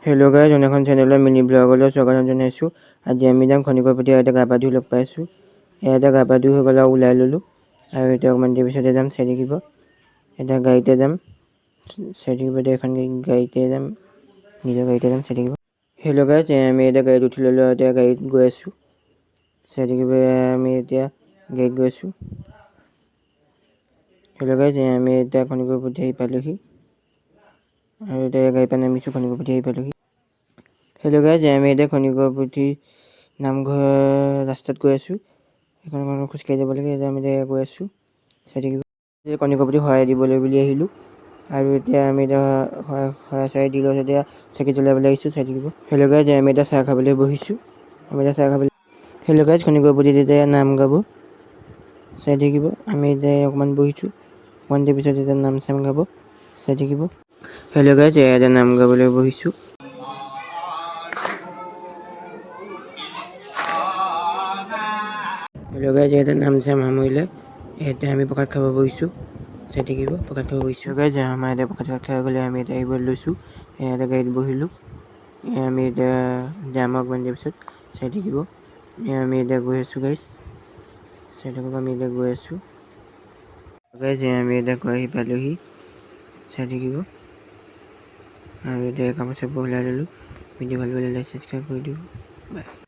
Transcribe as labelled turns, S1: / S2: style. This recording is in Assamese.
S1: হেল্ল' গাইজ, এখন চেনেলৰ মিনি ব্লগলৈ স্বাগতম জনাইছোঁ। আজি আমি যাম খনিকৰ প্ৰতি ইয়াতে গা পা ধুই লগ পাইছোঁ। ইয়াতে গা পা ধুই হৈ গ'লে ওলাই ল'লোঁ আৰু এতিয়া অকণমান দেৰি পিছতে যাম চাই থাকিব। এতিয়া গাড়ীতে যাম চাই থাকিব, এখন গাড়ীতে যাম, নিজৰ গাড়ীতে যাম চাই থাকিব। হেল্ল' গাইজ, আমি এতিয়া গাড়ীত উঠি ল'লোঁ আৰু এতিয়া গাড়ীত গৈ আছোঁ চাই থাকিব। আমি এতিয়া গাড়ীত গৈ আছোঁ। হেল্ল' গাইজ, আমি এতিয়া খনিকৰ প্ৰতি আহি পালোহি আৰু এতিয়া গাড়ীৰ পৰা নামিছোঁ, খনিকৰ প্ৰতি আহি পালোহি। হেল্ল' গাইজ, আমি এতিয়া খনিকৰ প্ৰতি নামঘৰ ৰাস্তাত গৈ আছোঁ। এখন খোজকাঢ়ি যাব লাগে, এতিয়া আমি এতিয়া গৈ আছোঁ চাই থাকিব। খনিকৰ প্ৰতি শৰাই দিবলৈ বুলি আহিলোঁ আৰু এতিয়া আমি এতিয়া শৰাই চৰাই দি লৈ এতিয়া চাকি জ্বলাবলৈ আহিছোঁ চাই থাকিব। হেল্ল' গাইজ, আমি এতিয়া চাহ খাবলৈ বহিছোঁ। হেল্ল' গাইজ, খনিকৰ প্ৰতি এতিয়া নাম গাব চাই থাকিব। আমি এতিয়া অকণমান বহিছোঁ, অকণমান দেৰি পিছত এতিয়া নাম চাম গাব চাই থাকিব। হেল্ল' গাইজ, এতিয়া নাম গাবলৈ বহিছোঁ। হেল্ল' গাইজ, এতিয়া নাম চাম সামৰিলে এতিয়া আমি প্ৰসাদ খাব বহিছোঁ চাই থাকিব। প্ৰসাদ খাব বহিছোঁ গাইজ, আমাৰ এতিয়া প্ৰসাদ খাই গ'লে আমি এতিয়া আহিব লৈছোঁ। এতিয়া গাড়ীত বহিলোঁ, আমি এতিয়া যাম অকণমান দেৰি পিছত চাই থাকিব। আমি এতিয়া গৈ আছোঁ গাইজ চাই থাকক, আমি এতিয়া গৈ আছোঁ গাইজ। আমি এতিয়া আহি পালোহি চাই থাকিব আৰু এতিয়া কাপোৰ চাপোৰ ওলাই ল'লোঁ। ভিডিঅ' ভাল পালে লাইক ছাবস্ক্ৰাইব কৰি দিব, বাই।